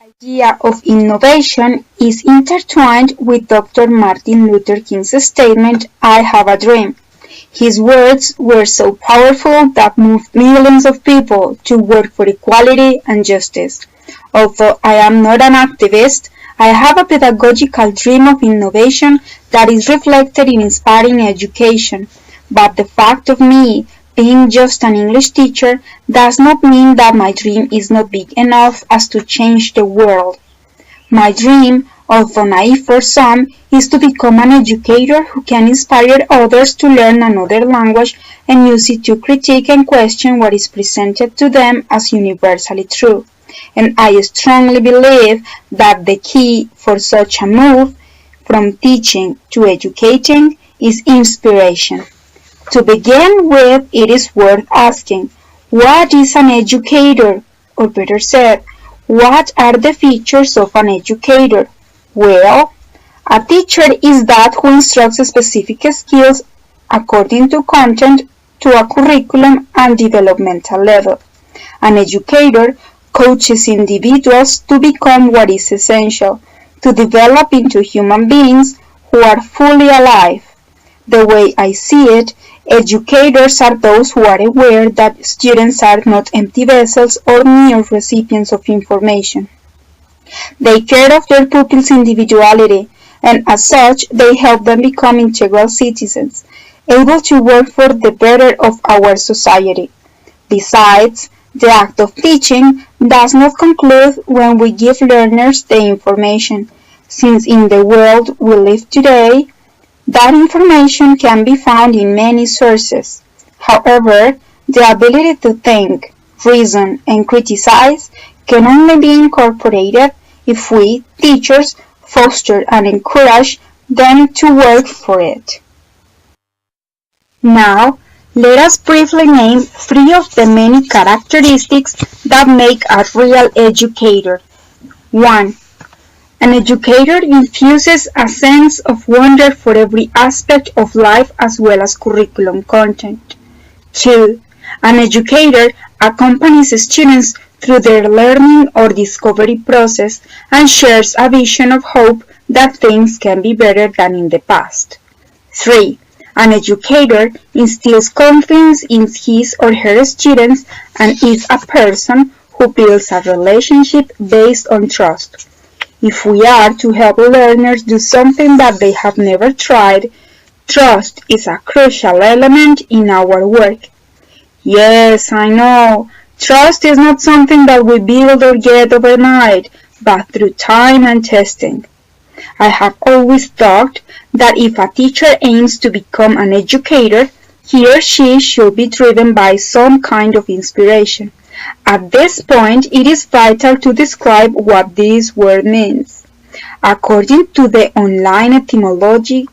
Idea of innovation is intertwined with Dr. Martin Luther King's statement, "I have a dream." His words were so powerful that moved millions of people to work for equality and justice. Although I am not an activist, I have a pedagogical dream of innovation that is reflected in inspiring education. But the fact of me being just an English teacher does not mean that my dream is not big enough as to change the world. My dream, although naive for some, is to become an educator who can inspire others to learn another language and use it to critique and question what is presented to them as universally true. And I strongly believe that the key for such a move from teaching to educating is inspiration. To begin with, it is worth asking, what is an educator? Or better said, what are the features of an educator? Well, a teacher is that who instructs specific skills according to content to a curriculum and developmental level. An educator coaches individuals to become what is essential, to develop into human beings who are fully alive. The way I see it, educators are those who are aware that students are not empty vessels or mere recipients of information. They care of their pupils' individuality, and as such, they help them become integral citizens, able to work for the better of our society. Besides, the act of teaching does not conclude when we give learners the information, since in the world we live today, that information can be found in many sources. However, the ability to think, reason, and criticize can only be incorporated if we, teachers, foster and encourage them to work for it. Now, let us briefly name three of the many characteristics that make a real educator. 1. An educator infuses a sense of wonder for every aspect of life as well as curriculum content. 2. An educator accompanies students through their learning or discovery process and shares a vision of hope that things can be better than in the past. 3. An educator instills confidence in his or her students and is a person who builds a relationship based on trust. If we are to help learners do something that they have never tried, trust is a crucial element in our work. Yes, I know, trust is not something that we build or get overnight, but through time and testing. I have always thought that if a teacher aims to become an educator, he or she should be driven by some kind of inspiration. At this point, it is vital to describe what this word means. According to the online etymology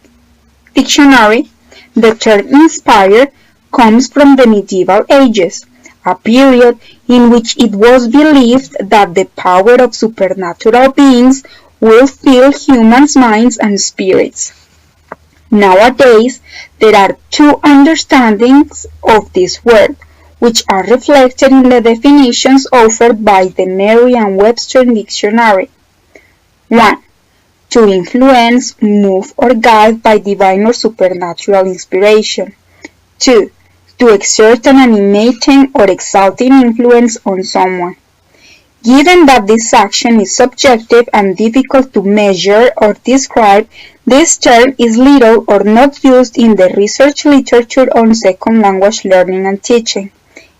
dictionary, the term inspire comes from the medieval ages, a period in which it was believed that the power of supernatural beings will fill humans' minds and spirits. Nowadays, there are two understandings of this word, which are reflected in the definitions offered by the Merriam-Webster dictionary. 1. To influence, move, or guide by divine or supernatural inspiration. 2. To exert an animating or exalting influence on someone. Given that this action is subjective and difficult to measure or describe, this term is little or not used in the research literature on second language learning and teaching.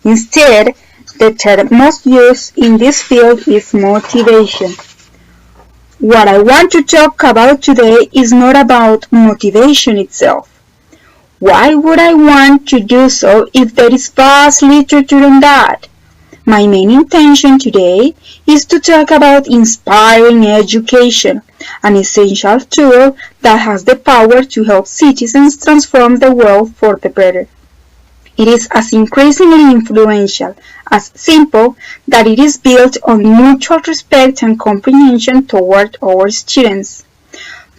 Instead, the term most used in this field is motivation. What I want to talk about today is not about motivation itself. Why would I want to do so if there is vast literature on that? My main intention today is to talk about inspiring education, an essential tool that has the power to help citizens transform the world for the better. It is as increasingly influential, as simple, that it is built on mutual respect and comprehension toward our students.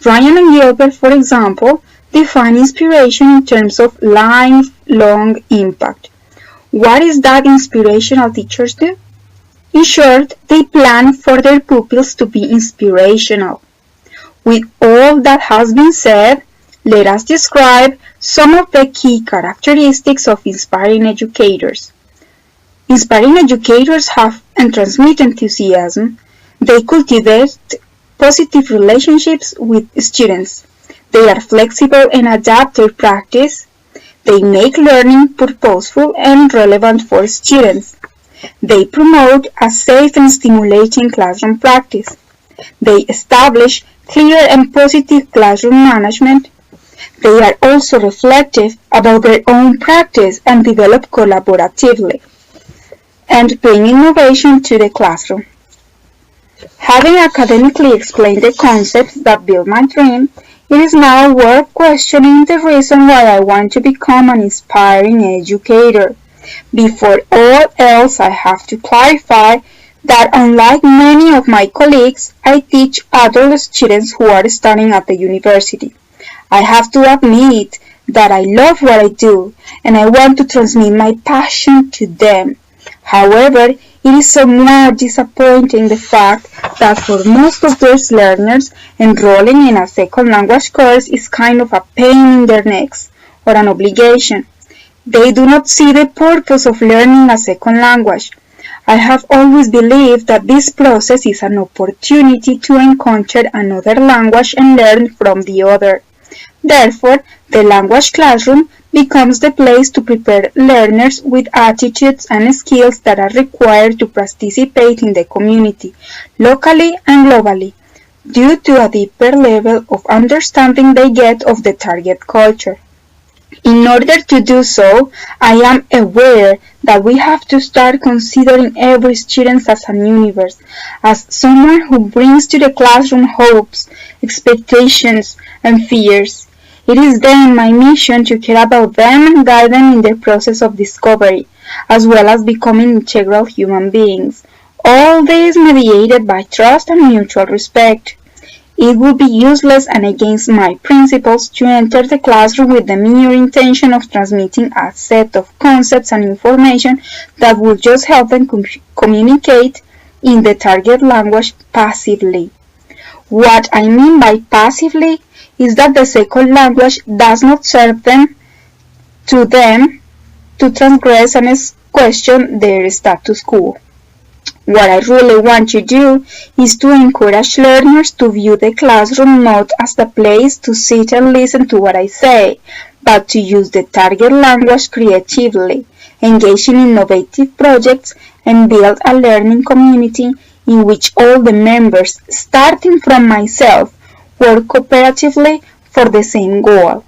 Ryan and Gilbert, for example, define inspiration in terms of lifelong impact. What is that inspirational teachers do? In short, they plan for their pupils to be inspirational. With all that has been said, let us describe some of the key characteristics of inspiring educators. Inspiring educators have and transmit enthusiasm. They cultivate positive relationships with students. They are flexible and adapt their practice. They make learning purposeful and relevant for students. They promote a safe and stimulating classroom practice. They establish clear and positive classroom management. They are also reflective about their own practice and develop collaboratively, and bring innovation to the classroom. Having academically explained the concepts that build my dream, it is now worth questioning the reason why I want to become an inspiring educator. Before all else, I have to clarify that unlike many of my colleagues, I teach adult students who are studying at the university. I have to admit that I love what I do, and I want to transmit my passion to them. However, it is somewhat disappointing the fact that for most of those learners, enrolling in a second language course is kind of a pain in their necks or an obligation. They do not see the purpose of learning a second language. I have always believed that this process is an opportunity to encounter another language and learn from the other. Therefore, the language classroom becomes the place to prepare learners with attitudes and skills that are required to participate in the community, locally and globally, due to a deeper level of understanding they get of the target culture. In order to do so, I am aware that we have to start considering every student as an universe, as someone who brings to the classroom hopes, expectations, and fears. It is then my mission to care about them and guide them in their process of discovery, as well as becoming integral human beings. All this mediated by trust and mutual respect. It would be useless and against my principles to enter the classroom with the mere intention of transmitting a set of concepts and information that would just help them communicate in the target language passively. What I mean by passively is that the second language does not serve them to transgress and question their status quo. What I really want to do is to encourage learners to view the classroom not as the place to sit and listen to what I say, but to use the target language creatively, engage in innovative projects, and build a learning community in which all the members, starting from myself, work cooperatively for the same goal.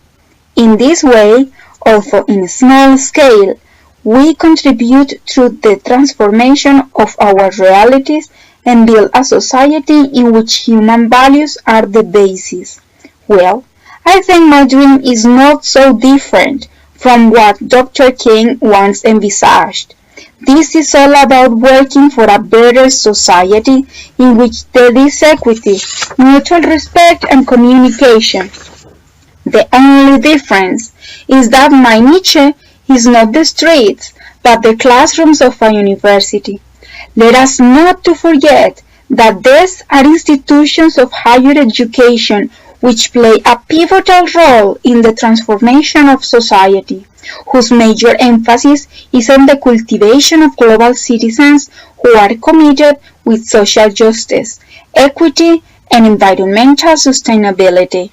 In this way, although in a small scale, we contribute to the transformation of our realities and build a society in which human values are the basis. Well, I think my dream is not so different from what Dr. King once envisaged. This is all about working for a better society in which there is equity, mutual respect, and communication. The only difference is that my niche is not the streets, but the classrooms of a university. Let us not to forget that these are institutions of higher education which play a pivotal role in the transformation of society, whose major emphasis is on the cultivation of global citizens who are committed with social justice, equity, and environmental sustainability.